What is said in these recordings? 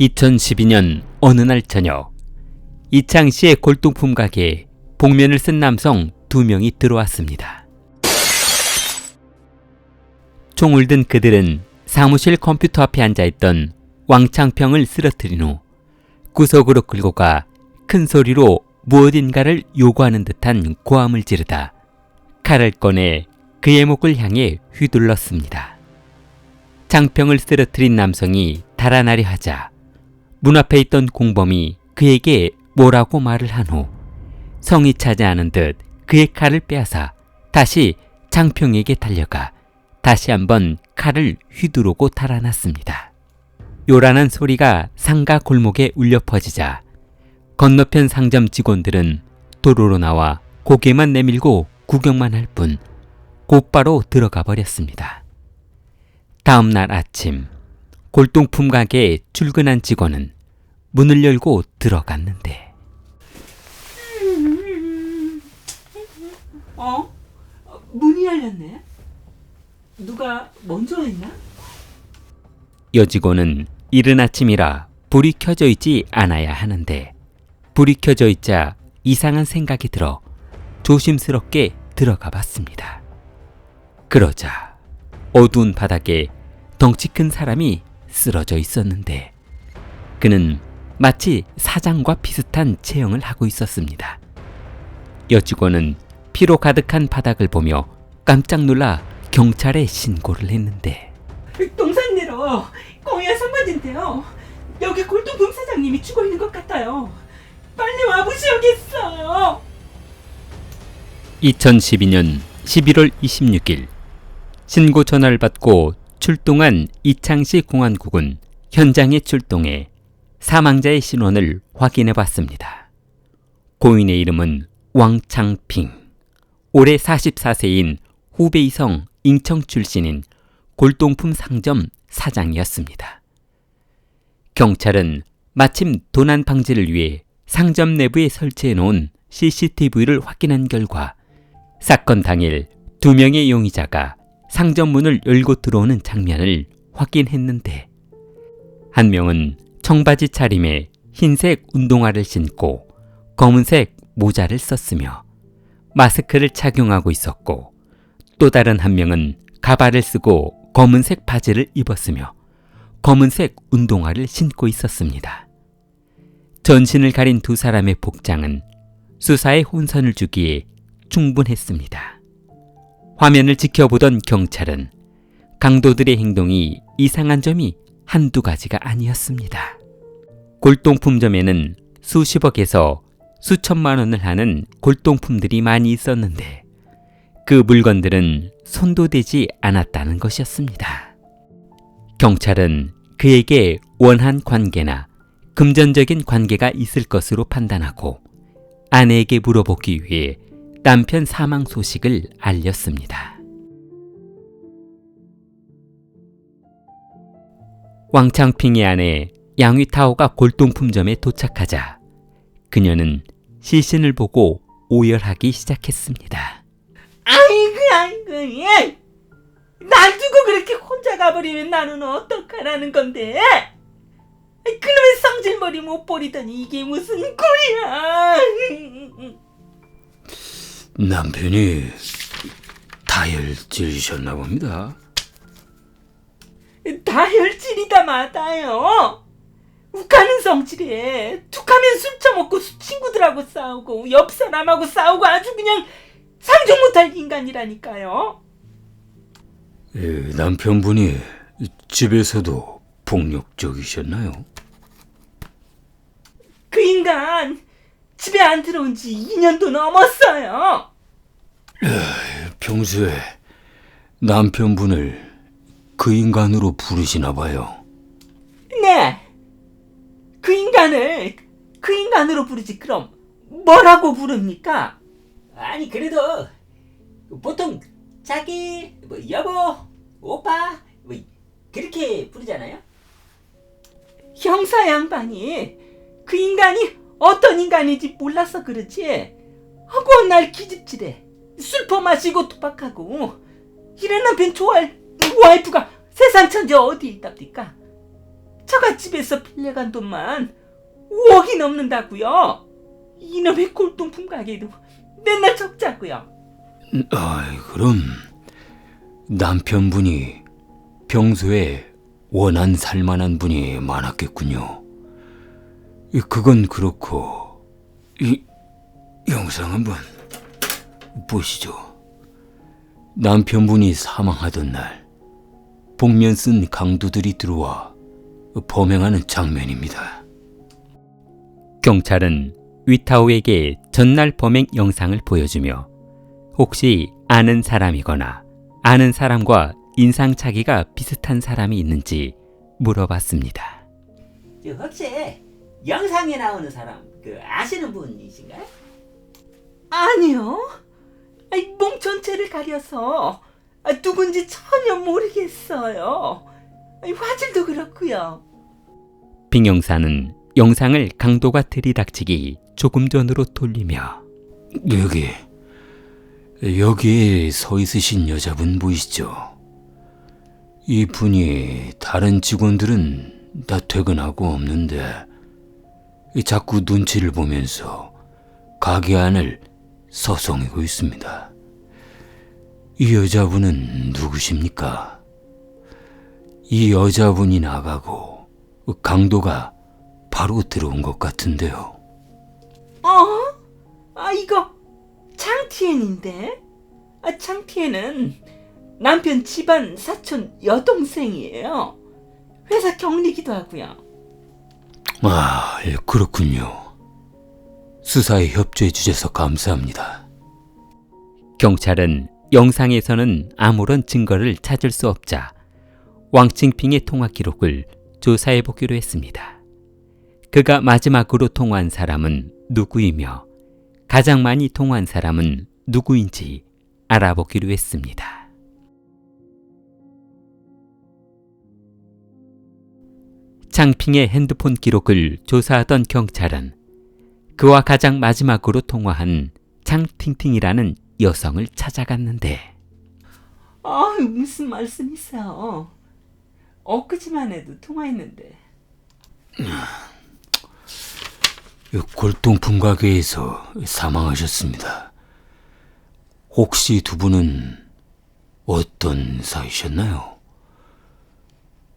2012년 어느 날 저녁, 이창시의 골동품 가게에 복면을 쓴 남성 2명이 들어왔습니다. 총을 든 그들은 사무실 컴퓨터 앞에 앉아있던 왕창평을 쓰러뜨린 후 구석으로 끌고 가 큰 소리로 무엇인가를 요구하는 듯한 고함을 지르다 칼을 꺼내 그의 목을 향해 휘둘렀습니다. 창평을 쓰러뜨린 남성이 달아나려 하자 문 앞에 있던 공범이 그에게 뭐라고 말을 한 후 성이 차지 않은 듯 그의 칼을 빼앗아 다시 창평에게 달려가 다시 한번 칼을 휘두르고 달아났습니다. 요란한 소리가 상가 골목에 울려 퍼지자 건너편 상점 직원들은 도로로 나와 고개만 내밀고 구경만 할 뿐 곧바로 들어가 버렸습니다. 다음 날 아침, 골동품 가게에 출근한 직원은 문을 열고 들어갔는데 문이 열렸네. 누가 먼저 했나? 여직원은 이른 아침이라 불이 켜져 있지 않아야 하는데 불이 켜져 있자 이상한 생각이 들어 조심스럽게 들어가 봤습니다. 그러자 어두운 바닥에 덩치 큰 사람이 쓰러져 있었는데 그는 마치 사장과 비슷한 체형을 하고 있었습니다. 여직원은 피로 가득한 바닥을 보며 깜짝 놀라 경찰에 신고를 했는데 동산내로 공연 선반인데요. 여기 골동품 사장님이 죽어 있는 것 같아요. 빨리 와보셔야겠어요. 2012년 11월 26일 신고 전화를 받고 출동한 이창시 공안국은 현장에 출동해 사망자의 신원을 확인해 봤습니다. 고인의 이름은 왕창핑, 올해 44세인 후베이성 인청 출신인 골동품 상점 사장이었습니다. 경찰은 마침 도난 방지를 위해 상점 내부에 설치해 놓은 CCTV를 확인한 결과 사건 당일 2명의 용의자가 상점 문을 열고 들어오는 장면을 확인했는데 한 명은 청바지 차림에 흰색 운동화를 신고 검은색 모자를 썼으며 마스크를 착용하고 있었고 또 다른 한 명은 가발을 쓰고 검은색 바지를 입었으며 검은색 운동화를 신고 있었습니다. 전신을 가린 2 사람의 복장은 수사에 혼선을 주기에 충분했습니다. 화면을 지켜보던 경찰은 강도들의 행동이 이상한 점이 한두 가지가 아니었습니다. 골동품점에는 수십억에서 수천만 원을 하는 골동품들이 많이 있었는데 그 물건들은 손도 대지 않았다는 것이었습니다. 경찰은 그에게 원한 관계나 금전적인 관계가 있을 것으로 판단하고 아내에게 물어보기 위해 남편 사망 소식을 알렸습니다. 왕창핑의 아내 양위타오가 골동품점에 도착하자 그녀는 시신을 보고 오열하기 시작했습니다. 아이고 예. 날 두고 그렇게 혼자 가버리면 나는 어떡하라는 건데? 그놈의 성질머리 못 버리더니 이게 무슨 꼴이야? 남편이 다혈질이셨나 봅니다. 다혈질이다 마다요. 욱하는 성질에 툭하면 술 처먹고 친구들하고 싸우고 옆 사람하고 싸우고 아주 그냥 상종 못할 인간이라니까요. 남편분이 집에서도 폭력적이셨나요? 그 인간 집에 안 들어온 지 2년도 넘었어요. 평소에 남편분을 그 인간으로 부르시나 봐요. 네. 그 인간을 그 인간으로 부르지 그럼 뭐라고 부릅니까? 아니 그래도 보통 자기, 여보, 오빠 그렇게 부르잖아요. 형사 양반이 그 인간이 어떤 인간인지 몰라서 그렇지 하고 날 기집질해. 술 퍼마시고 도박하고 이런 남편 좋아할 와이프가 세상 천지 어디 있답니까? 처갓집에서 빌려간 돈만 5억이 넘는다고요. 이놈의 골동품 가게도 맨날 적자고요. 그럼 남편분이 평소에 원한 살만한 분이 많았겠군요. 그건 그렇고, 이 영상 한번 보시죠. 남편분이 사망하던 날 복면 쓴 강도들이 들어와 범행하는 장면입니다. 경찰은 위타오에게 전날 범행 영상을 보여주며 혹시 아는 사람이거나 아는 사람과 인상차기가 비슷한 사람이 있는지 물어봤습니다. 혹시 영상에 나오는 사람 아시는 분이신가요? 아니요. 몸 전체를 가려서 누군지 전혀 모르겠어요. 화질도 그렇고요. 빙 형사는 영상을 강도가 들이닥치기 조금 전으로 돌리며 여기에 서 있으신 여자분 보이시죠? 이 분이 다른 직원들은 다 퇴근하고 없는데 자꾸 눈치를 보면서 가게 안을 서성이고 있습니다. 이 여자분은 누구십니까? 이 여자분이 나가고 강도가 바로 들어온 것 같은데요. 이거 장티엔인데? 장티엔은 남편 집안 사촌 여동생이에요. 회사 경리기도 하고요. 그렇군요. 수사에 협조해 주셔서 감사합니다. 경찰은 영상에서는 아무런 증거를 찾을 수 없자 왕칭핑의 통화 기록을 조사해 보기로 했습니다. 그가 마지막으로 통화한 사람은 누구이며 가장 많이 통화한 사람은 누구인지 알아보기로 했습니다. 창핑의 핸드폰 기록을 조사하던 경찰은 그와 가장 마지막으로 통화한 장팅팅이라는 여성을 찾아갔는데 무슨 말씀이세요? 엊그제만 해도 통화했는데. 골동품 가게에서 사망하셨습니다. 혹시 두 분은 어떤 사이셨나요?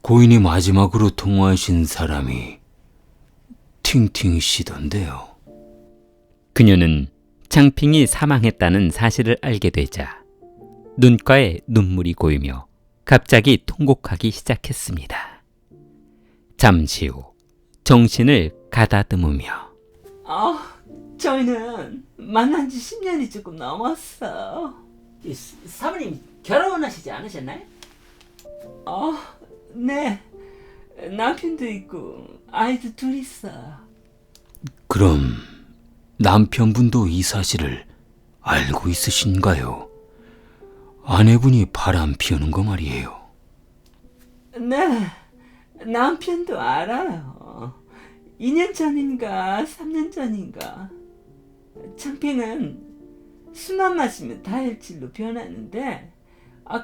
고인이 마지막으로 통화하신 사람이 팅팅 씨던데요. 그녀는 창핑이 사망했다는 사실을 알게 되자 눈가에 눈물이 고이며 갑자기 통곡하기 시작했습니다. 잠시 후 정신을 가다듬으며 저희는 만난 지 10년이 조금 넘었어. 사모님 결혼하시지 않으셨나요? 네. 남편도 있고 아이도 둘 있어. 그럼 남편분도 이 사실을 알고 있으신가요? 아내분이 바람 피우는 거 말이에요. 네, 남편도 알아요. 2년 전인가 3년 전인가 창평은 술만 마시면 다혈질로 변하는데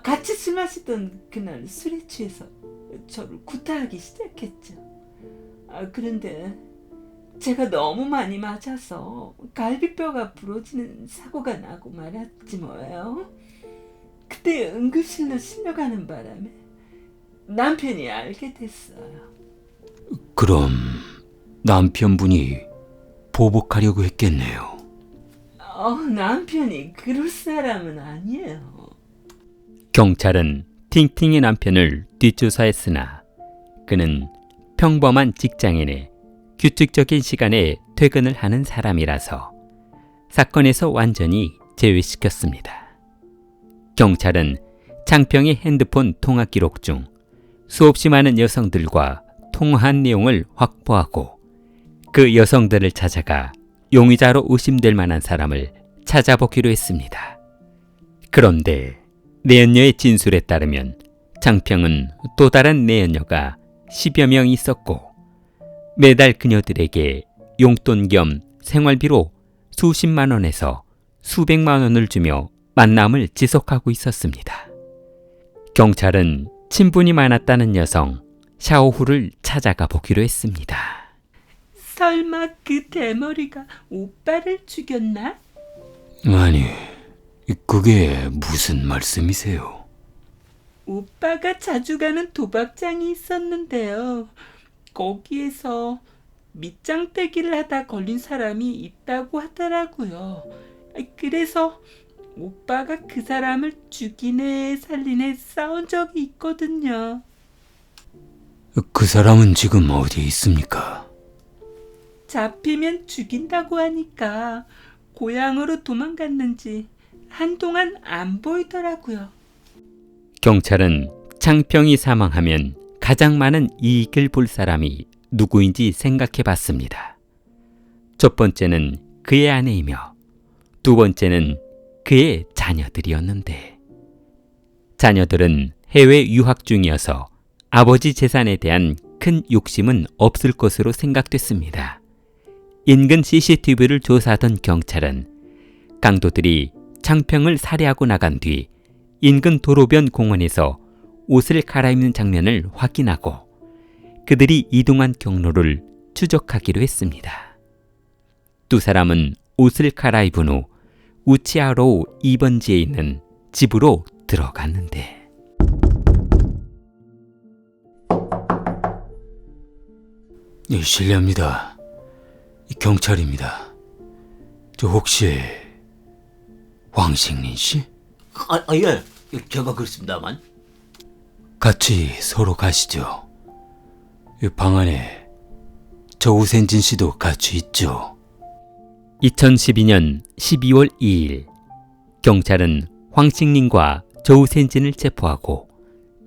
같이 술 마시던 그날 술에 취해서 저를 구타하기 시작했죠. 그런데 제가 너무 많이 맞아서 갈비뼈가 부러지는 사고가 나고 말았지 뭐예요. 그때 응급실로 실려가는 바람에 남편이 알게 됐어요. 그럼 남편분이 보복하려고 했겠네요. 남편이 그럴 사람은 아니에요. 경찰은 팅팅의 남편을 뒷조사했으나 그는 평범한 직장인에 규칙적인 시간에 퇴근을 하는 사람이라서 사건에서 완전히 제외시켰습니다. 경찰은 창평의 핸드폰 통화 기록 중 수없이 많은 여성들과 통화한 내용을 확보하고 그 여성들을 찾아가 용의자로 의심될 만한 사람을 찾아보기로 했습니다. 그런데 내연녀의 진술에 따르면 창평은 또 다른 내연녀가 10여 명 있었고 매달 그녀들에게 용돈 겸 생활비로 수십만 원에서 수백만 원을 주며 만남을 지속하고 있었습니다. 경찰은 친분이 많았다는 여성 샤오후를 찾아가 보기로 했습니다. 설마 그 대머리가 오빠를 죽였나? 아니, 그게 무슨 말씀이세요? 오빠가 자주 가는 도박장이 있었는데요. 거기에서 밑장 빼기를 하다 걸린 사람이 있다고 하더라고요. 그래서 오빠가 그 사람을 죽이네 살리네 싸운 적이 있거든요. 그 사람은 지금 어디에 있습니까? 잡히면 죽인다고 하니까 고향으로 도망갔는지 한동안 안 보이더라고요. 경찰은 창평이 사망하면 가장 많은 이익을 볼 사람이 누구인지 생각해 봤습니다. 첫 번째는 그의 아내이며 두 번째는 그의 자녀들이었는데 자녀들은 해외 유학 중이어서 아버지 재산에 대한 큰 욕심은 없을 것으로 생각됐습니다. 인근 CCTV를 조사하던 경찰은 강도들이 창평을 살해하고 나간 뒤 인근 도로변 공원에서 옷을 갈아입는 장면을 확인하고 그들이 이동한 경로를 추적하기로 했습니다. 두 사람은 옷을 갈아입은 후 우치아로 2번지에 있는 집으로 들어갔는데 실례합니다. 경찰입니다. 저 혹시 황식린 씨? 예. 제가 그렇습니다만. 같이 서로 가시죠. 방 안에 저 우센진 씨도 같이 있죠. 2012년 12월 2일 경찰은 황식린과 조우센진을 체포하고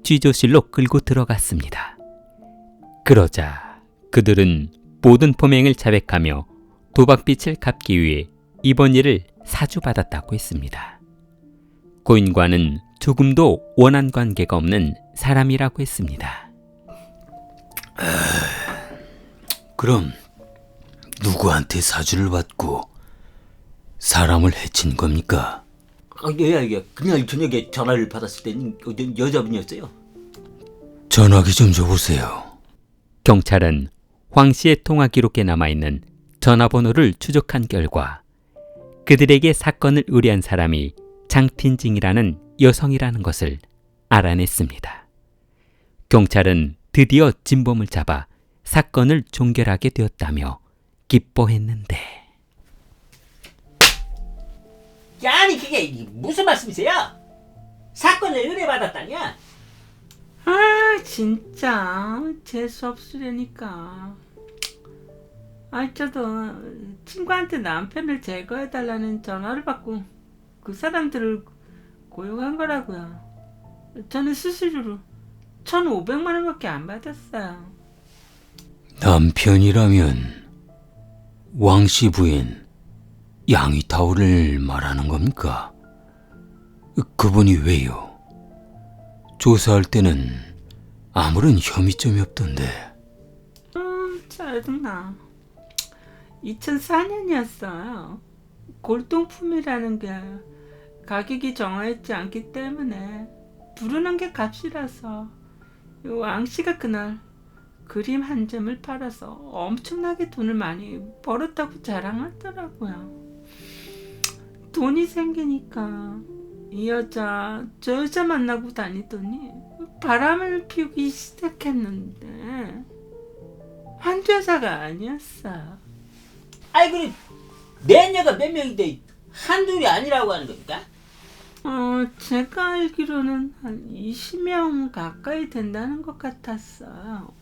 취조실로 끌고 들어갔습니다. 그러자 그들은 모든 범행을 자백하며 도박빚을 갚기 위해 이번 일을 사주받았다고 했습니다. 고인과는 조금도 원한 관계가 없는 사람이라고 했습니다. 그럼 누구한테 사주를 받고 사람을 해친 겁니까? 예. 그날 저녁에 전화를 받았을 때는 여자분이었어요. 전화기 좀 줘보세요. 경찰은 황 씨의 통화 기록에 남아있는 전화번호를 추적한 결과 그들에게 사건을 의뢰한 사람이 장틴징이라는 여성이라는 것을 알아냈습니다. 경찰은 드디어 진범을 잡아 사건을 종결하게 되었다며 기뻐했는데 야, 아니 그게 무슨 말씀이세요? 사건을 의뢰받았다냐? 아 진짜 재수없으려니까. 저도 친구한테 남편을 제거해달라는 전화를 받고 그 사람들을 고용한 거라고요. 저는 수수료로 1,500만 원밖에 안 받았어요. 남편이라면 왕씨 부인 양이타오를 말하는 겁니까? 그분이 왜요? 조사할 때는 아무런 혐의점이 없던데. 짜증나. 2004년이었어요. 골동품이라는 게 가격이 정해있지 않기 때문에 부르는 게 값이라서 왕씨가 그날 그림 한 점을 팔아서 엄청나게 돈을 많이 벌었다고 자랑하더라고요. 돈이 생기니까 이 여자 저 여자 만나고 다니더니 바람을 피우기 시작했는데 한두 여자가 아니었어. 그래 내녀가 몇 명인데 한둘이 아니라고 하는 겁니까? 제가 알기로는 한 20명 가까이 된다는 것 같았어요.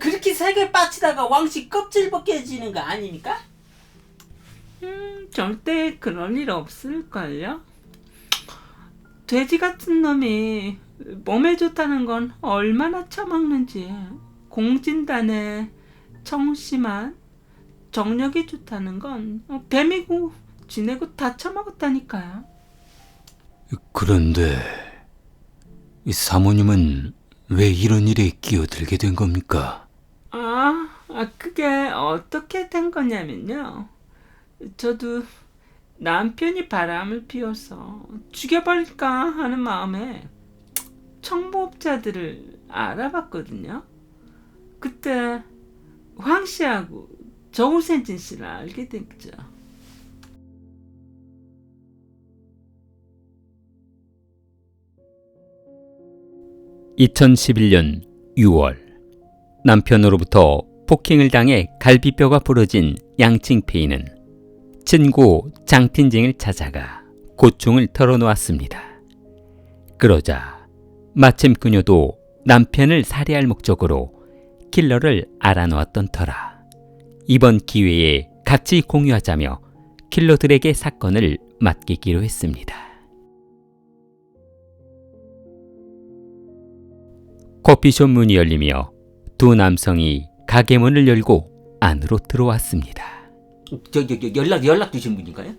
그렇게 세게 빡치다가 왕씨 껍질 벗겨지는 거 아닙니까? 절대 그럴 일 없을걸요? 돼지 같은 놈이 몸에 좋다는 건 얼마나 처먹는지 공진단에 청심한 정력이 좋다는 건 뱀이고 쥐내고 다 처먹었다니까요. 그런데 이 사모님은 왜 이런 일에 끼어들게 된 겁니까? 그게 어떻게 된 거냐면요. 저도 남편이 바람을 피워서 죽여버릴까 하는 마음에 청부업자들을 알아봤거든요. 그때 황 씨하고 정우센진 씨를 알게 됐죠. (2011년 6월) 남편으로부터 폭행을 당해 갈비뼈가 부러진 양칭페이는 친구 장틴쟁을 찾아가 고충을 털어놓았습니다. 그러자 마침 그녀도 남편을 살해할 목적으로 킬러를 알아놓았던 터라 이번 기회에 같이 공유하자며 킬러들에게 사건을 맡기기로 했습니다. 커피숍 문이 열리며 두 남성이 가게 문을 열고 안으로 들어왔습니다. 연락 주신 분인가요?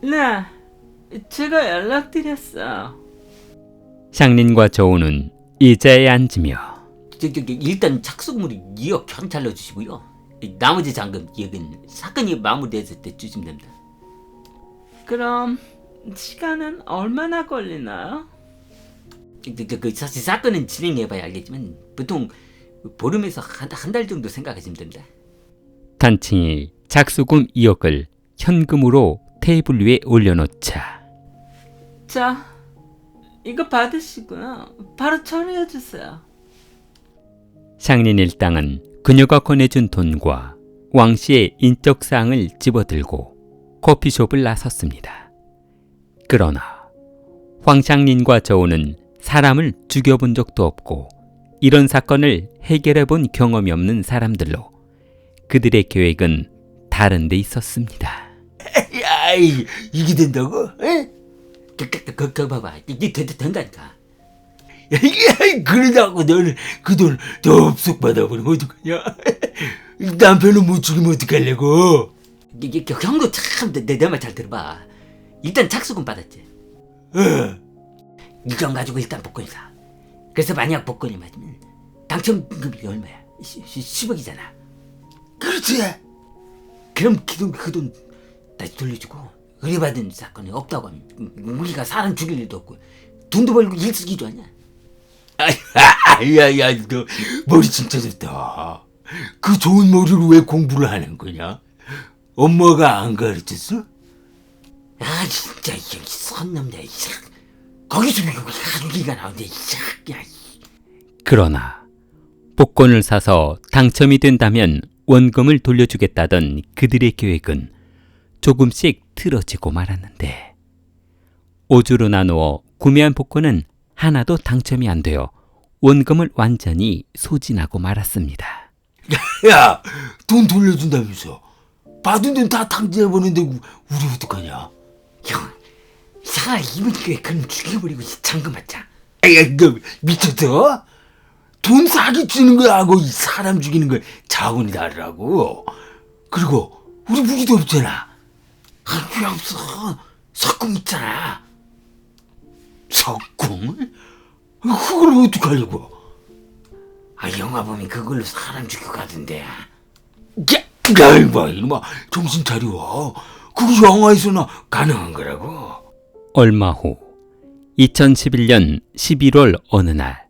네, 제가 연락드렸어. 샹린과 저우는 의자에 앉으며 일단 착수물이 2억 현찰로 주시고요. 나머지 잔금 2억은 사건이 마무리됐을 때 주시면 됩니다. 그럼 시간은 얼마나 걸리나요? 사실 사건은 진행해봐야 알겠지만 보통 보름에서 한 달 정도 생각하시면 됩니다. 단칭이 작수금 2억을 현금으로 테이블 위에 올려놓자 자, 이거 받으시고요. 바로 처리해주세요. 샹린 일당은 그녀가 꺼내준 돈과 왕 씨의 인적사항을 집어들고 커피숍을 나섰습니다. 그러나 황샹린과 저우는 사람을 죽여본 적도 없고 이런 사건을 해결해본 경험이 없는 사람들로 그들의 계획은 다른 데 있었습니다. 야, 이게 된다고? 그 봐봐, 이게 된다니까. 그러다고 너는 그 돈 덥석 받아버리면 어떡하냐? 남편은 못 죽이면 어떡하려고? 형도 참 내 말 잘 들어봐. 일단 착수금 받았지. 이건 가지고 일단 복권이 사. 그래서 만약 복권이 맞으면 당첨금이 얼마야? 10억이잖아. 그렇지. 그럼 그 돈 다시 돌려주고 의뢰받은 사건이 없다고 하면 우리가 사람 죽일 일도 없고 돈도 벌고 일석이조 아니야. 야야, 너 머리 진짜 좋다. 그 좋은 머리로 왜 공부를 하는 거냐? 엄마가 안 가르쳤어? 아 진짜 이 선남자. 거기서 얘기가 나오는데. 그러나 복권을 사서 당첨이 된다면 원금을 돌려주겠다던 그들의 계획은 조금씩 틀어지고 말았는데 5주로 나누어 구매한 복권은 하나도 당첨이 안 되어 원금을 완전히 소진하고 말았습니다. 야, 돈 돌려준다면서 받은 돈 다 탕진해버리는데 우리 어떡하냐? 형, 사람 이분께 그럼 죽여버리고 잔금 받자. 야, 너 미쳤어? 돈 사기 주는 거하고 이 사람 죽이는 거 차원이 다르라고. 그리고 우리 무기도 없잖아. 왜 없어? 석궁 있잖아. 석궁? 그걸 어떡하려고? 영화 보면 그걸로 사람 죽여가던데. 야, 이놈아, 정신 차려. 그거 영화에서나 가능한 거라고. 얼마 후 2011년 11월 어느 날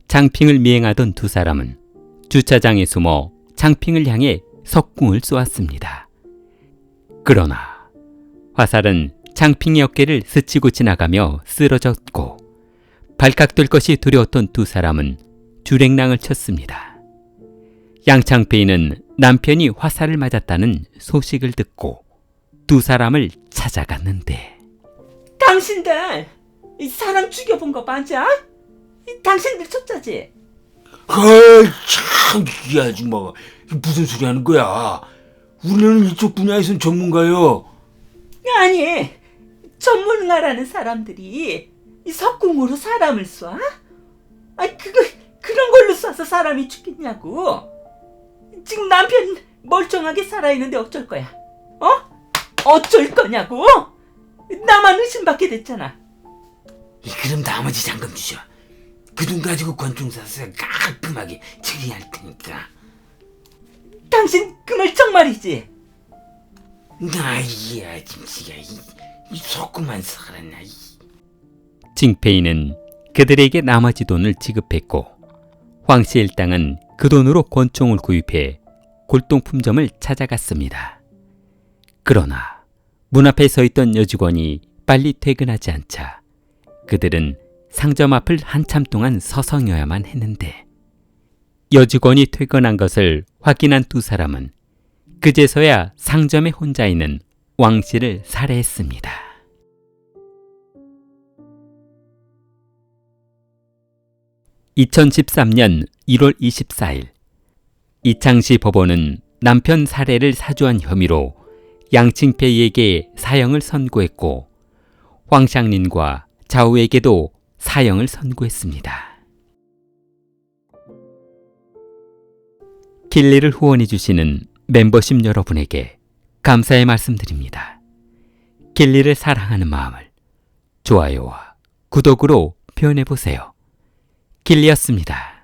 장핑을 미행하던 두 사람은 주차장에 숨어 장핑을 향해 석궁을 쏘았습니다. 그러나 화살은 장핑의 어깨를 스치고 지나가며 쓰러졌고 발칵될 것이 두려웠던 두 사람은 주랭랑을 쳤습니다. 양창페이는 남편이 화살을 맞았다는 소식을 듣고 두 사람을 찾아갔는데 당신들 이 사람 죽여본 거 맞아? 당신들 쳤자지? 참, 이 아줌마가 무슨 소리 하는 거야? 우리는 이쪽 분야에선 전문가요. 아니, 전문가라는 사람들이 이 석궁으로 사람을 쏴? 그런 걸로 쏴서 사람이 죽겠냐고. 지금 남편 멀쩡하게 살아있는데 어쩔 거야? 어쩔 거냐고? 나만 의심받게 됐잖아. 그럼 나머지 잔금 주셔. 그 돈 가지고 권총 사서 깔끔하게 처리할 테니까. 당신 그 말 정말이지? 이 아줌씨가 이 석궁만 살았나. 징페이는 그들에게 나머지 돈을 지급했고 황씨 일당은 그 돈으로 권총을 구입해 골동품점을 찾아갔습니다. 그러나 문 앞에 서 있던 여직원이 빨리 퇴근하지 않자 그들은 상점 앞을 한참 동안 서성여야만 했는데 여직원이 퇴근한 것을 확인한 두 사람은 그제서야 상점에 혼자 있는 왕 씨를 살해했습니다. (2013년 1월 24일) 이창시 법원은 남편 살해를 사주한 혐의로 양칭페이에게 사형을 선고했고 황샹린과 자우에게도 사형을 선고했습니다. 길리를 후원해주시는 멤버십 여러분에게 감사의 말씀드립니다. 길리를 사랑하는 마음을 좋아요와 구독으로 표현해보세요. 길리였습니다.